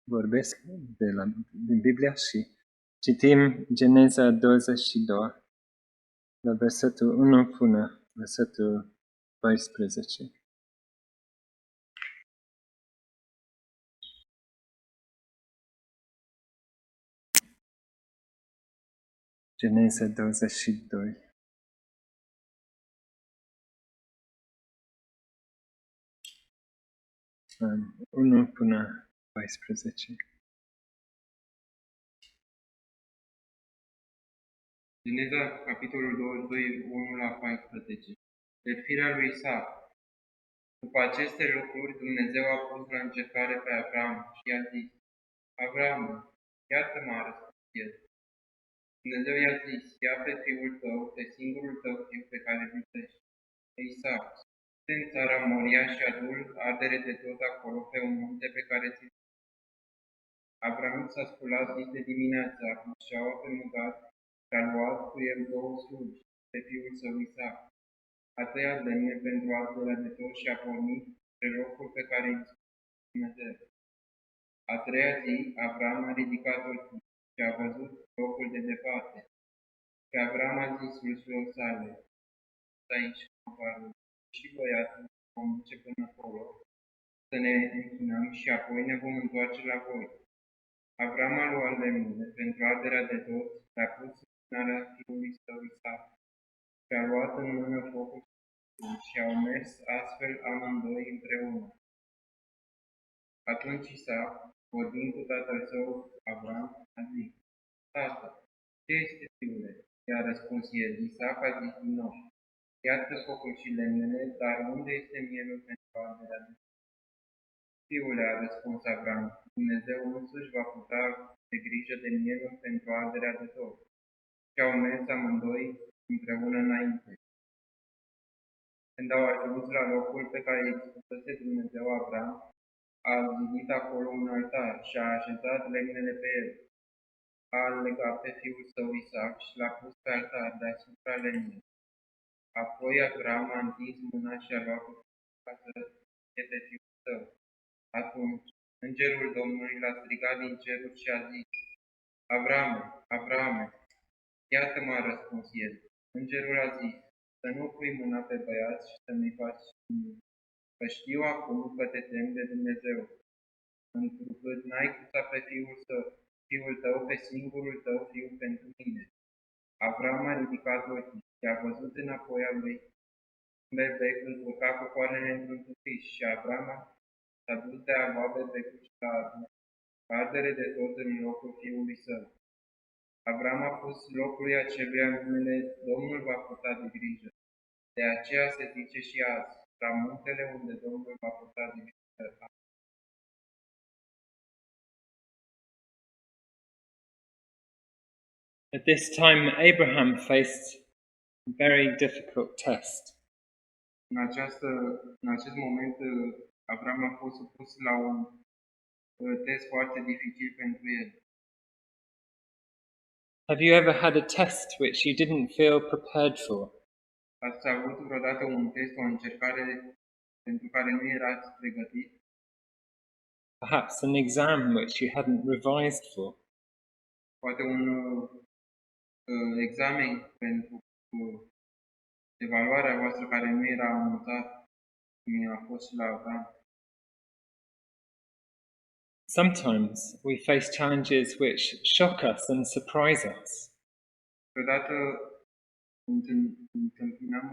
vorbesc din Biblia și citim Geneza 22, la versetul 1 până versetul 14. Geneza 22. Um, 1 până 14. Geneza, capitolul 22, 1 la 14. Jertfirea lui Isaac. După aceste lucruri, Dumnezeu a pus la încercare pe Avram și i-a zis: Avram, iată-ma, a răspuns el. Dumnezeu i-a zis: ia pe fiul tău, pe singurul tău fiu pe care îl iubești, pe Isaac, du-te în țara Moria și adu-l ardere de tot acolo pe un munte pe care ți-l. Avram s-a sculat zi de dimineață, a pus șaua pe mugat și a luat cu el 2 slugi, pe fiul său Isaac. A tăiat lemne pentru arderea de tot și a pornit spre locul pe care îi Dumnezeu. A treia zi, Avram a ridicat ochii și a văzut locul de departe. Și Avram a zis slușilor sale: aici, și băiatul vom duce până acolo, să ne închinăm și apoi ne vom întoarce la voi. Avram a luat lemnele pentru arderea de tot, le-a pus în mânarea fiului său Isaac și a luat în mână focul și au mers astfel amândoi împreună. Atunci Isaac, vorbind cu tatăl său Avram, a zis: Tată, ce este, fiule? I-a răspuns el. Isaac a zis din nou: iată focul și lemnele, dar unde este mielul pentru arderea de tot? Fiule, a răspuns Avram, Dumnezeu însuși va purta de grijă de mielul pentru arderea de tot. Și au mers amândoi împreună înainte. Când au ajuns la locul pe care îi spusese Dumnezeu Avram, a zidit acolo un altar și a așezat lemnele pe el. A legat pe fiul său Isaac și l-a pus pe altar deasupra lemnelor. Apoi Avram a întins mâna și a luat cu ca să fie pe fiul său. Atunci, îngerul Domnului l-a strigat din ceruri și a zis: Avrame, Avrame! Iată-mă, a răspuns el. Îngerul a zis: să nu pui mâna pe băiat și să nu-i faci nimic, că știu acum că te temi de Dumnezeu, întrucât n-ai cruțat pe fiul tău, pe singurul tău fiu pentru mine. Avram a ridicat ochii și a văzut înapoi a lui bebec încurca cu coarnele într-un tufiș și Avram s-a dus de a lua bebecul și l-a adus ardere de tot în locul fiului său. Avram a pus locului aceluia numele: Domnul va purta de grijă. De aceea se zice și azi, la muntele unde Domnul va purta de grijă. At this time, Abraham faced a very difficult test. În acest moment, Avram a fost supus la un test foarte dificil pentru el. Have you ever had a test which you didn't feel prepared for? Ați avut vreodată un test, o încercare pentru care nu erați pregătit? Perhaps an exam which you hadn't revised for? Poate un examen pentru evaluarea voastră care nu era anunțat, cum a fost și la Avram. Sometimes we face challenges which shock us and surprise us. Câteodată întâmpinăm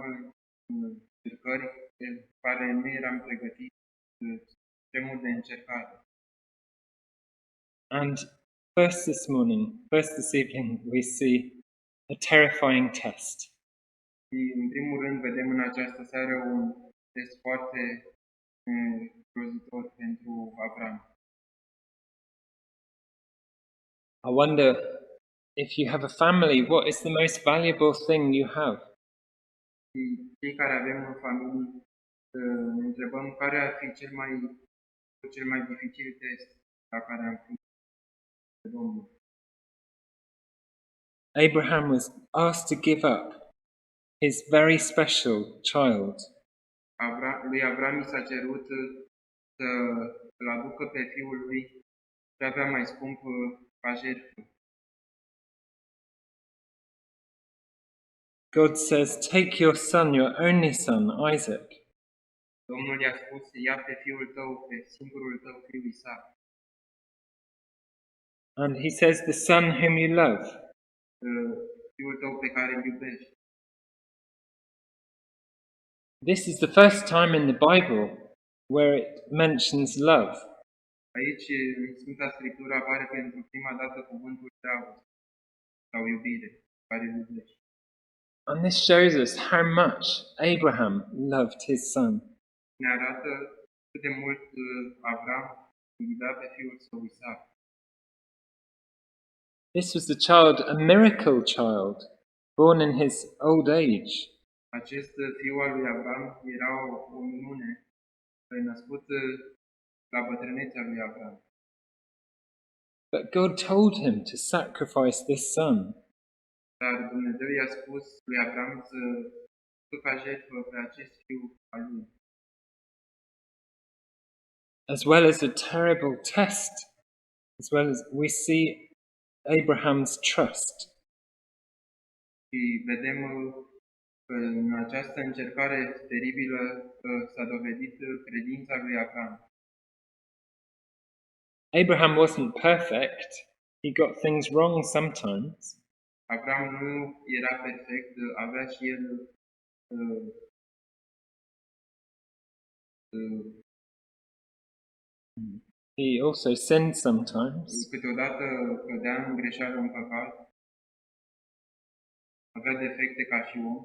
încercări pe care nu eram pregătiți, extremul de încercare. And first this evening, we see a terrifying test. Și în primul rând vedem în această seară un test foarte grozitor pentru Avram. I wonder, if you have a family, what is the most valuable thing you have? Și cei care avem în familie, ne întrebăm care ar fi cel mai dificil test la care am fi pe Domnul. Abraham was asked to give up his very special child. Lui Avram i s-a cerut să-l aducă pe fiul lui și avea mai scump ca jertfă. God says, take your son, your only son, Isaac, Domnul i-a spus, ia pe fiul tău, pe singurul tău fiu Isaac. and he says, the son whom you love. Fiul tău pe care îl iubești. This is the first time in the Bible where it mentions love. Aici, în Sfânta Scriptură, apare pentru prima dată cuvântul dragoste sau iubire, care îl iubești. And this shows us how much Abraham loved his son. Ne arată cât de mult Avram iubea pe fiul său Isaac. This was the child, a miracle child, born in his old age. Acest fiu al lui Avram era o minune, născut la bătrânețea lui Avram. But God told him to sacrifice this son. Dar Dumnezeu i-a spus lui Avram să ducă ca jertfă pe acest fiu al lui. As well as a terrible test, as well as we see Abraham's trust. Și vedem că în această încercare teribilă s-a dovedit credința lui Avram. Abraham wasn't perfect. He got things wrong sometimes. Avram nu era perfect, avea și el He also sinned sometimes. câteodată cădea în greșeală, în păcat, avea defecte ca și om.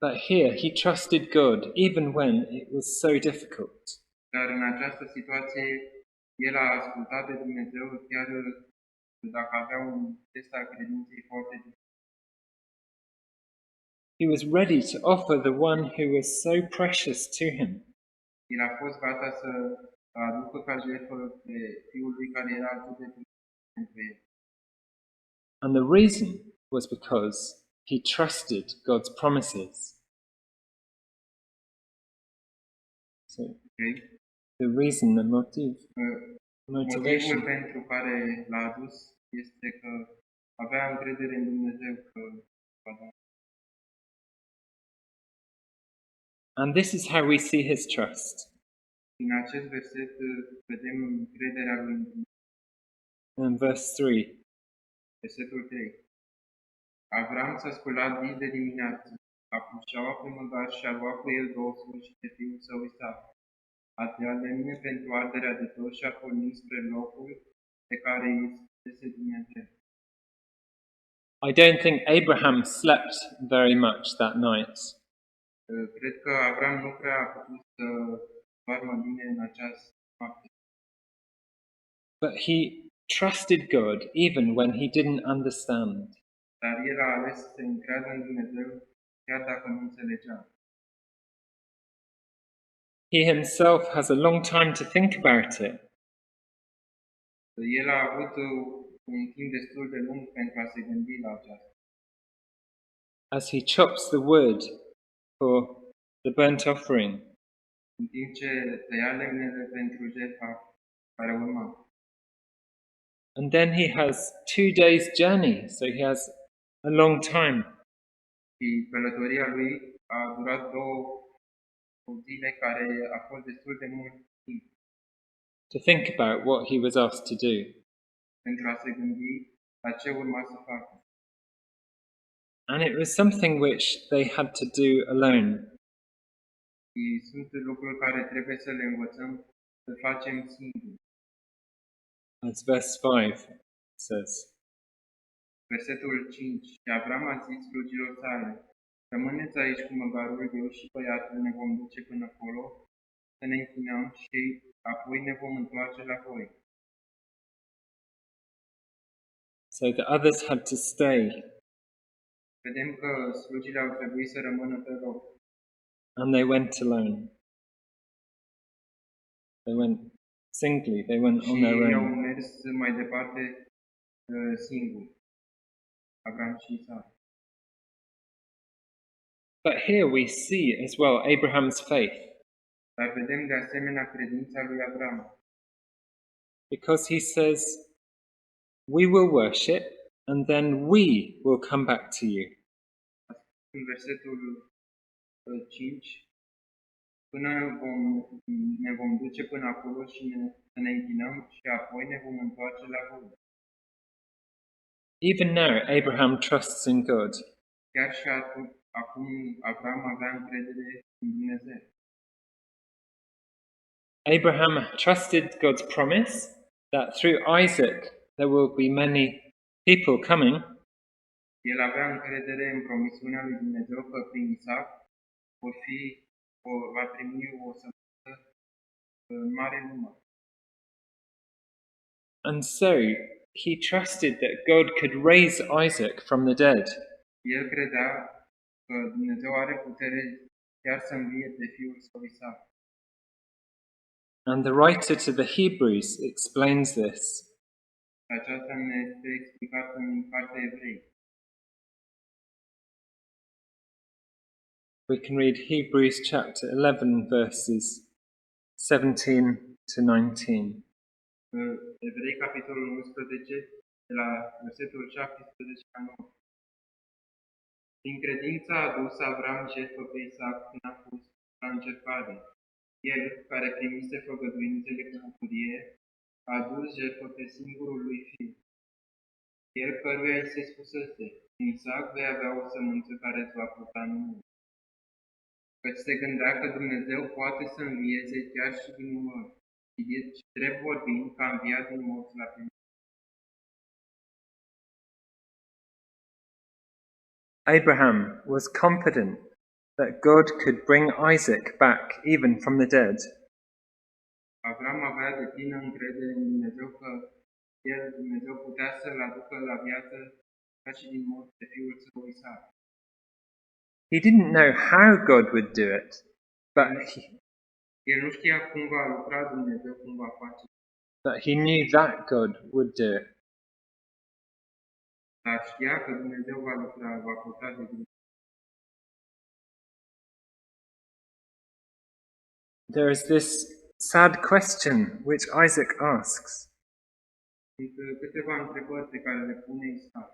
But here he trusted God even when it was so difficult. Dar în această situație, el a ascultat de Dumnezeu chiar dacă avea un test al credinței foarte dificil. He was ready to offer the one who was so precious to him. El a fost gata să aducă ca jertfă pe fiul lui care era atât de prețios pentru el. And the reason was because he trusted God's promises. So Okay? the reason, the motive, motivation. Motivul pentru care l-a adus este că avea încredere în Dumnezeu că va da. And this is how we see his trust. În acest verset vedem încrederea lui în Dumnezeu. In verse 3, Versetul 3. Avram s-a sculat zi de dimineață, a pus șaua pe măgar și a luat cu el 2 slugi de fiul său Isaac. A tăiat lemne pentru arderea de tot și a pornit spre locul pe care îi spusese Dumnezeu. I don't think Abraham slept very much that night. Cred că Avram nu prea a putut să doarmă bine în această noapte. But he trusted God even when he didn't understand. Dar el a ales să se încreadă în Dumnezeu chiar dacă nu înțelegea. He himself has a long time to think about it. El a avut un timp destul de lung pentru a se gândi la aceasta. As he chops the wood for the burnt offering, În timp ce tăia lemnele pentru jertfa care urma. and then he has 2 days' journey, so he has a long time. Și călătoria lui a durat 2 zile care a fost destul de mult timp To think about what he was asked to do. pentru a se gândi la ce urma să facă. And it was something which they had to do alone. Și sunt lucruri care trebuie să le învățăm să facem singuri. As verse 5 says. Versetul 5. Și Avram a zis slugilor sale, rămâneți aici cu măgarul, eu și băiatul ne vom duce până acolo, să ne închinăm și apoi ne vom întoarce la voi. So the others had to stay. Vedem că slugile au trebuit să rămână pe loc. And they went alone. They went singly, they went on Și their ei au own. mers mai departe singuri. Avram și Isaac. But here we see as well Abraham's faith. Dar vedem de asemenea credința lui Avram. because he says, we will worship and then we will come back to you. În versetul 5, până ne vom duce până acolo și să ne închinăm și apoi ne vom întoarce la voi. Even now, Abraham trusts in God. Chiar și acum Avram avea încredere în Dumnezeu. Abraham trusted God's promise that through Isaac there will be many people coming. El avea încredere în promisiunea lui Dumnezeu că prin Isaac va primi o sămânță în mare număr. And so he trusted that God could raise Isaac from the dead. El credea că Dumnezeu are putere chiar să învie pe fiul său Isaac. And the writer to the Hebrews explains this. Aceasta ne este explicat în cartea Evrei. We can read Hebrews chapter 11 verses 17 to 19. Evrei, capitolul 11, de la versetul 17 la 9. Din credință a adus Avram jertfă pe Isaac când a fost la încercare. El, care primise făgăduințele cu bucurie, a adus jertfă pe singurul lui fiu. El căruia îi se spusese, în Isaac vei avea o sămânță care îți va purta numele. Căci se gândea că Dumnezeu poate să învieze chiar și din morți, și drept vorbind că a înviat din morți la primul. Abraham was confident that God could bring Isaac back even from the dead. Avram avea de plină încredere în Dumnezeu că Dumnezeu putea să-l aducă la viață ca și din morți pe fiul său Isaac. He didn't know how God would do it, but El nu știa cum va lucra Dumnezeu, cum va face, he knew that God would do it. dar știa că Dumnezeu va lucra, va purta de grijă. There is this sad question which Isaac asks. Sunt câteva întrebări pe care le pune Isaac.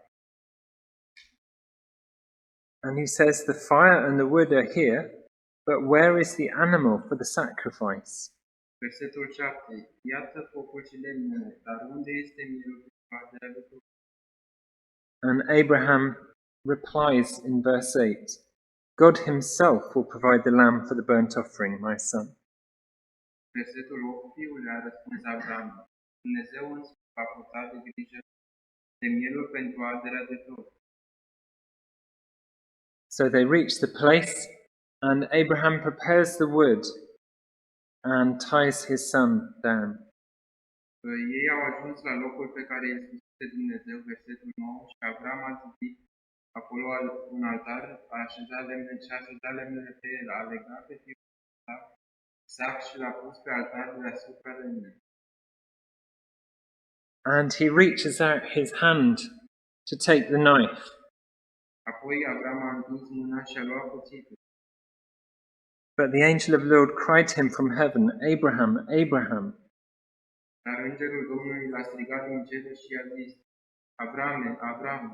And he says, the fire and the wood are here, but where is the animal for the sacrifice? Versetul 7. Iată focul și lemnele, dar unde este mielul pe arderea de tot? And Abraham replies in verse 8, God himself will provide the lamb for the burnt offering, my son. Versetul 8. Fiul a răspuns Avram, Dumnezeu însă va purta de grijă de mielul pentru arderea de tot. So they reach the place, and Abraham prepares the wood and ties his son down. Ei au ajuns la locul pe care îl spusese Dumnezeu, versetul 9, și Avram a zidit acolo un altar, a așezat lemnele pe el, a legat pe fiul Isaac și l-a pus pe altar deasupra lemnelor. And he reaches out his hand to take the knife. Apoi Avram a întins mâna și a luat cuțitul. But the angel of the Lord cried to him from heaven, Abraham, Abraham. Dar îngerul Domnului l-a strigat din cer și i-a zis, Avrame, Avrame.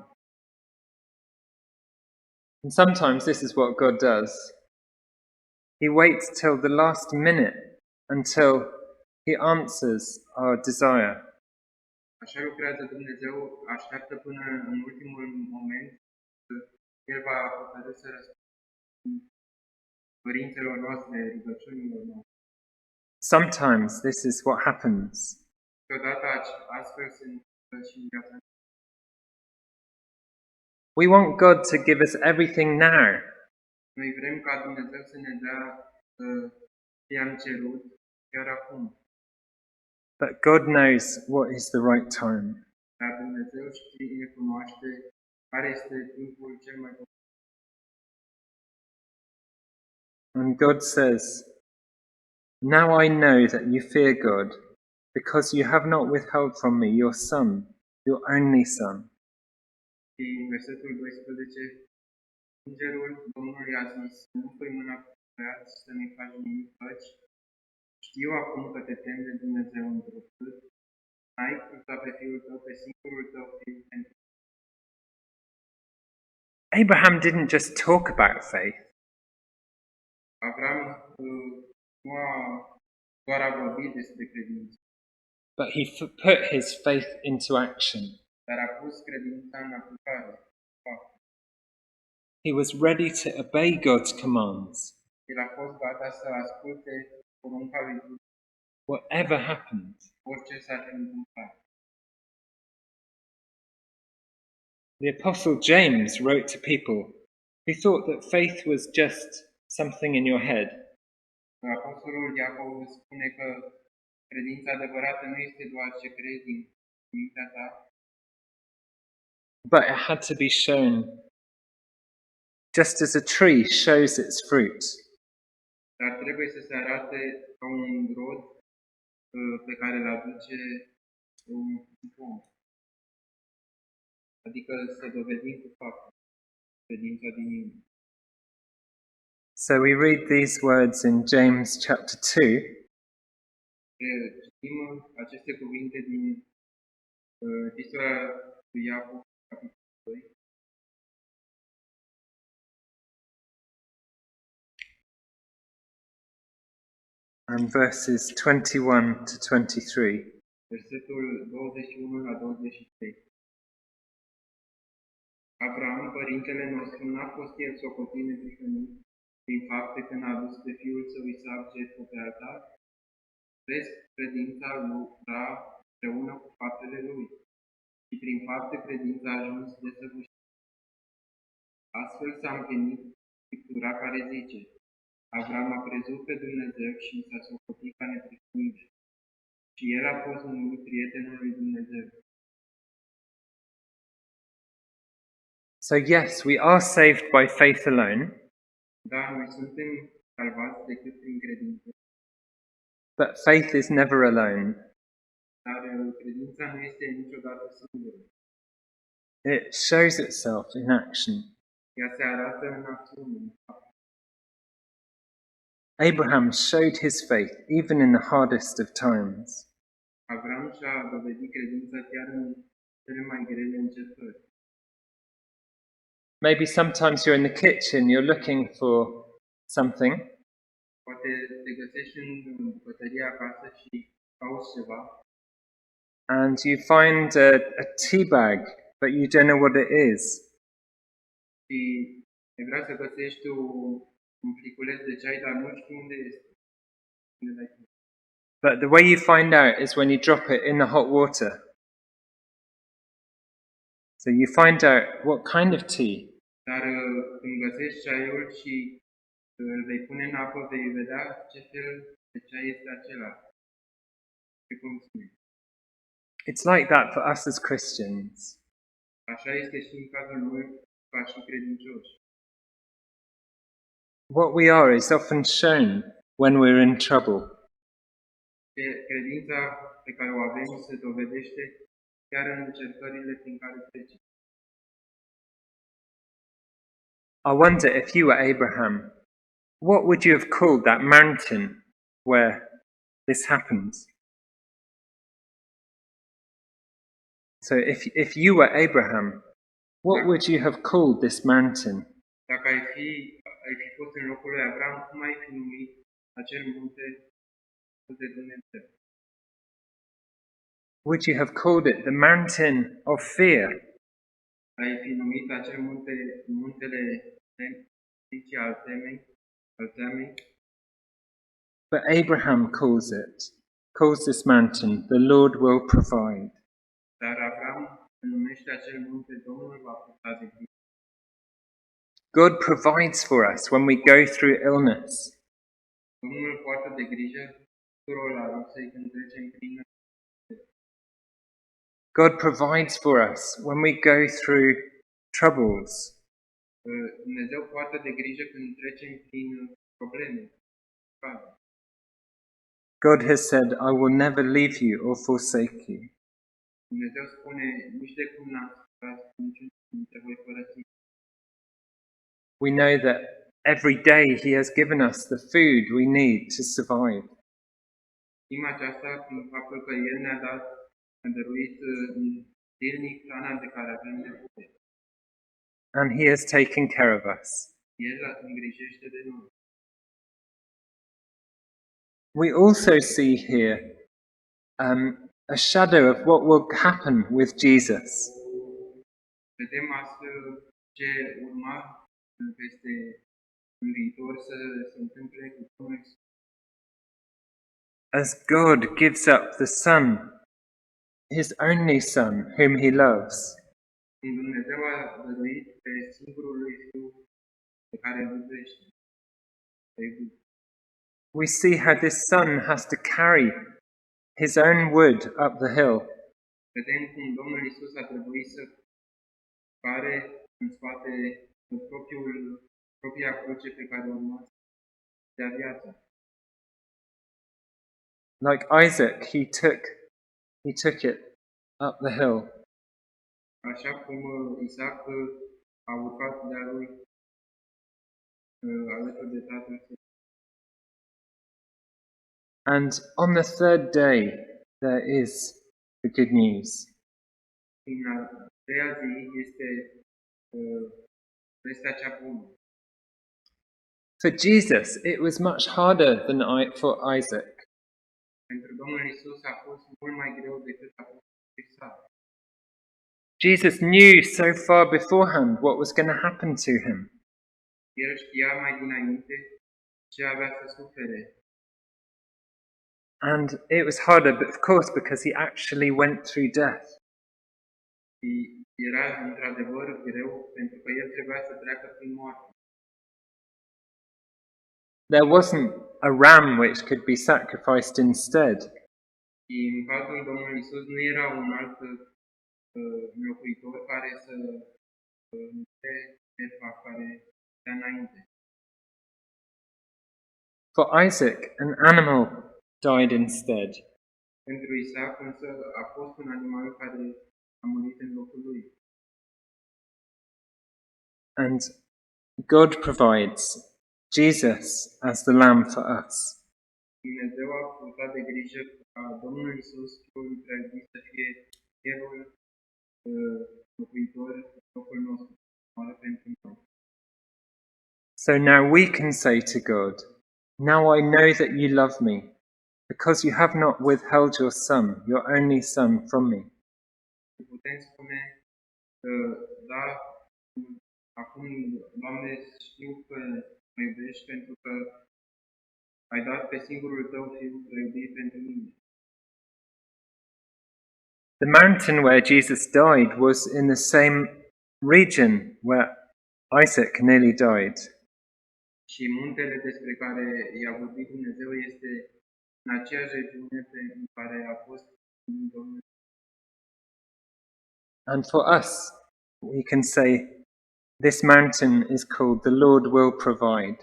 And sometimes this is what God does. He waits till the last minute until he answers our desire. Așa lucrează Dumnezeu, așteaptă până în ultimul moment că El va hotărî să răspundă dorințelor noastre, rugăciunilor noastre. Sometimes this is what happens. Câteodată astfel se întâmplă și în viața. We want God to give us everything now. Noi vrem ca Dumnezeu să ne dea ce am cerut chiar acum. But God knows what is the right time. Dar Dumnezeu știe, cunoaște care este timpul cel mai bun. And God says, now I know that you fear God, because you have not withheld from me your son, your only son. Și în versetul 12, îngerul Domnului a zis, nu pui mâna pe băiat să nu-i faci nimic, căci știu acum că te temi de Dumnezeu întrucât N-ai cruțat pe fiul tău, pe singurul tău fiu pentru Abraham didn't just talk about faith, Avram nu a doar a vorbit despre credință, but he put his faith into action. dar a pus credința în aplicare. He was ready to obey God's commands, El a fost gata să asculte porunca lui Dumnezeu, whatever happened. orice s-ar fi întâmplat. The Apostle James wrote to people who thought that faith was just something in your head. Apostolul Iacov spune că credința adevărată nu este doar ce crezi în mintea ta, But it had to be shown, just as a tree shows its fruit. dar trebuie să se arate ca un rod pe care îl aduce un pom. Adică să dovedim cu fapte credința din inimă. So we read these words in James chapter 2, Citim aceste cuvinte din epistola lui Iacov, capitolul 2, and verses 21 to 23. versetul 21 la 23. Avram, părintele nostru, n-a fost el socotit neprihănit prin fapte când a adus pe fiul său Isaac jertfă pe altar? Vezi, credința lucra împreună cu faptele lui și prin fapte credința a ajuns desăvârșit. Astfel s-a împlinit Scriptura care zice: Avram a crezut pe Dumnezeu și i s-a socotit ca neprihănire și el a fost numit prietenul lui Dumnezeu. So yes, we are saved by faith alone, Da, noi suntem salvați decât prin credință, but faith is never alone. dar credința nu este niciodată singură. It shows itself in action. Ea se arată în acțiune, în fapt. Abraham showed his faith even in the hardest of times. Avram și-a dovedit credința chiar în cele mai grele încercări. Maybe sometimes you're in the kitchen, you're looking for something, Poate te găsești în bucătărie acasă și cauți ceva and you find a tea bag, but you don't know what it is. și ai vrea să găsești un pliculeț de ceai, dar nu știi unde este. Unde l-ai pus. But the way you find out is when you drop it in the hot water. So you find out what kind of tea. Dar când găsești ceaiul și îl vei pune în apă, vei vedea ce fel de ceai este acela. Ce conține. It's like that for us as Christians. Așa este și în cazul noi ca și credincioși. What we are is often shown when we're in trouble. Credința pe care o avem se dovedește chiar în încercările prin care trecem. I wonder if you were Abraham, what would you have called that mountain where this happened? So if you were Abraham, what would you have called this mountain? Dacă ai fi fost în locul lui Avram, cum ai fi numit acel munte de Dumnezeu? Would you have called it the mountain of fear? Ai fi numit acel muntele frici al temei? But Abraham calls this mountain, the Lord will provide. Dar Avram numește acel munte, Domnul va purta de grijă. God provides for us when we go through illness. Domnul poartă de grijă tuturor la luptei când trecem prin. God provides for us when we go through troubles. Dumnezeu poartă de grijă când trecem prin probleme. God has said, I will never leave you or forsake you. Dumnezeu spune, nici de cum n-am spus, niciun te voi părăsi. We know that every day He has given us the food we need to survive. Știm aceasta prin faptul că El ne-a dat dăruit zilnic hrana de care avem nevoie. And he has taken care of us. El îngrijește de noi. We also see here a shadow of what will happen with Jesus. Vedem astfel ce urma peste în viitor să se întâmple cu Domnul Iisus. As God gives up the Son, his only Son, whom he loves, Când Dumnezeu a dăruit pe singurul lui Fiu pe care îl iubește, pe iubit. we see how this Son has to carry his own wood up the hill. Vedem cum Domnul Iisus a trebuit să care în spate propria cruce pe care urma să dea viața. Like Isaac, he took it up the hill. Așa cum Isaac a urcat de-a lui alături de tatăl său. And on the third day, there is the good news. În a treia zi este vestea cea bună. For Jesus, it was much harder than for Isaac. Pentru Domnul Iisus a fost mult mai greu decât a fost pentru Isaac. Jesus knew so far beforehand what was going to happen to him. El știa mai dinainte ce avea să sufere. And it was harder, but of course, because he actually went through death. Și era într-adevăr greu pentru că el trebuia să treacă prin moarte. There wasn't a ram which could be sacrificed instead. Și în cazul Domnului Iisus nu era un alt înlocuitor care să mute jertfa care stea înainte. For Isaac, an animal died instead. Pentru Isaac însă a fost un animal care a murit în locul lui. And God provides Jesus as the lamb for us. Dumnezeu a purtat de grijă ca Domnul Iisus, Fiul Preadis, să fie Fiul locuitor în locul nostru, pentru noi. So now we can say to God, "Now I know that you love me, because you have not withheld your Son, your only Son, from me." Putem spune că, da, acum, Doamne, știu că mă iubești pentru că ai dat pe singurul Tău Fiu preubit pentru mine. The mountain where Jesus died was in the same region where Isaac nearly died. Și muntele despre care i-a vorbit Dumnezeu este în aceeași regiune în care a fost Domnul. And for us, we can say, this mountain is called the Lord will provide.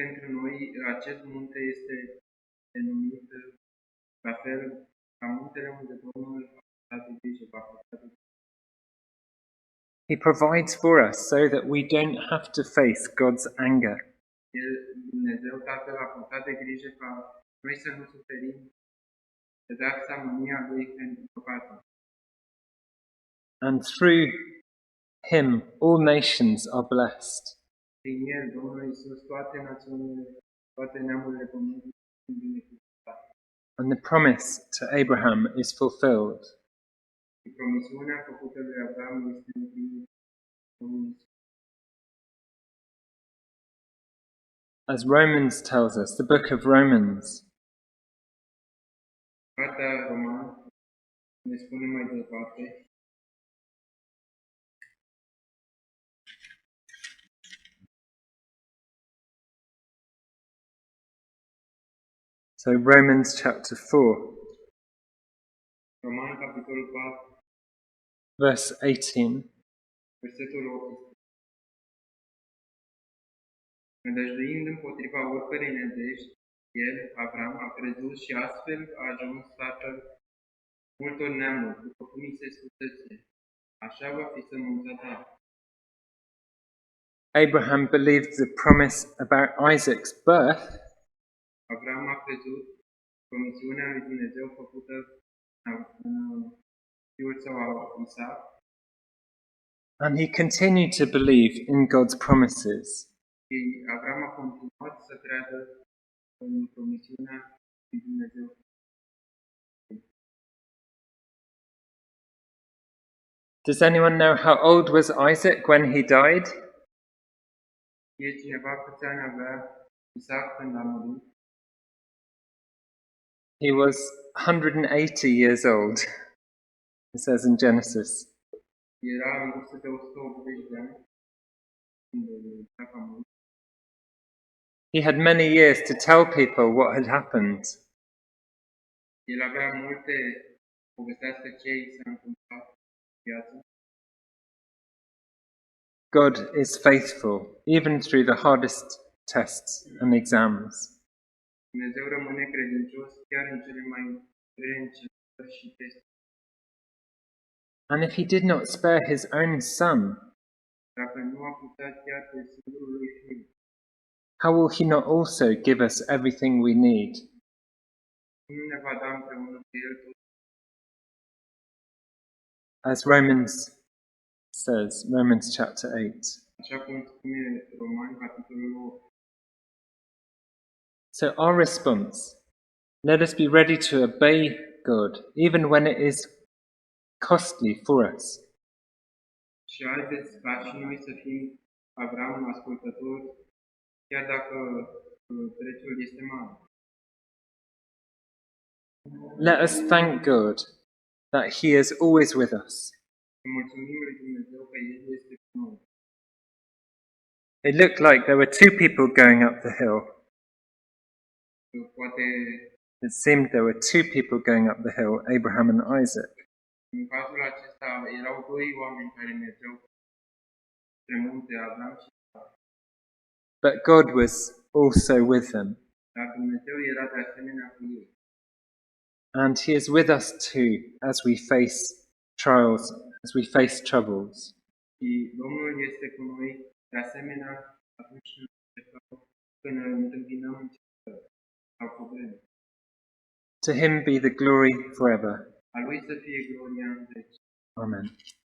Pentru noi, acest munte este denumit la fel ca muntele unde Domnul a purtat de grijă, va purta de grijă. He provides for us so that we don't have to face God's anger. Dumnezeu Tatăl a purtat de grijă ca noi să nu suferim pedeapsa, mânia Lui pentru păcate. And through him, all nations are blessed. Prin El, Domnul Iisus, toate națiunile, toate neamurile pământului sunt binecuvântate. And the promise to Abraham is fulfilled. Și promisiunea făcută lui Abraham este împlinită. As Romans tells us, the book of Romans, Cartea Roman ne spune mai departe. so Romans chapter 4, Roman, capitolul 4, verse 18, versetul 18. Nădăjduind împotriva oricărei nădejdi, el, Avram, a crezut și astfel a ajuns tatăl multor neamuri, după cum îi se spusese. Așa va fi sămânța ta. Abraham believed the promise about Isaac's birth Avram a crezut promisiunea lui Dumnezeu făcută în fiul său Isaac. And he continued to believe in God's promises. Și Avram a continuat să creadă în promisiunea lui Dumnezeu. Does anyone know how old was Isaac when he died? E cineva câți ani avea Isaac când a murit? He was 180 years old, it says in Genesis. Era în vârstă de 180 de ani când Isaac a murit. He had many years to tell people what had happened. El avea multe povestească ce i s-a întâmplat în viață. God is faithful, even through the hardest tests and exams. Dumnezeu rămâne credincios chiar în cele mai grele încercări și teste. And if he did not spare his own son, Dacă nu a putea chiar pe singurul lui fiu, how will he not also give us everything we need? nu ne va da împreună cu el tot? As Romans says, Romans chapter 8. Așa cum spune Romani, capitolul 8. So our response, let us be ready to obey God, even when it is costly for us. Și haideți ca și noi să fim Avram ascultători, chiar dacă prețul este mare. Let us thank God that he is always with us. Să mulțumim lui Dumnezeu că El este cu noi. It looked like there were two people going up the hill. Poate It seemed there were two people going up the hill, Abraham and Isaac. în cazul acesta erau doi oameni care mergeau spre munte, Avram și Isaac. But God was also with them. Dar Dumnezeu era de asemenea cu ei. And he is with us too as we face trials, as we face troubles. Și Domnul este cu noi de asemenea atunci când întâmpinăm încercări sau probleme. To him be the glory forever. A Lui să fie gloria în veci. Amen.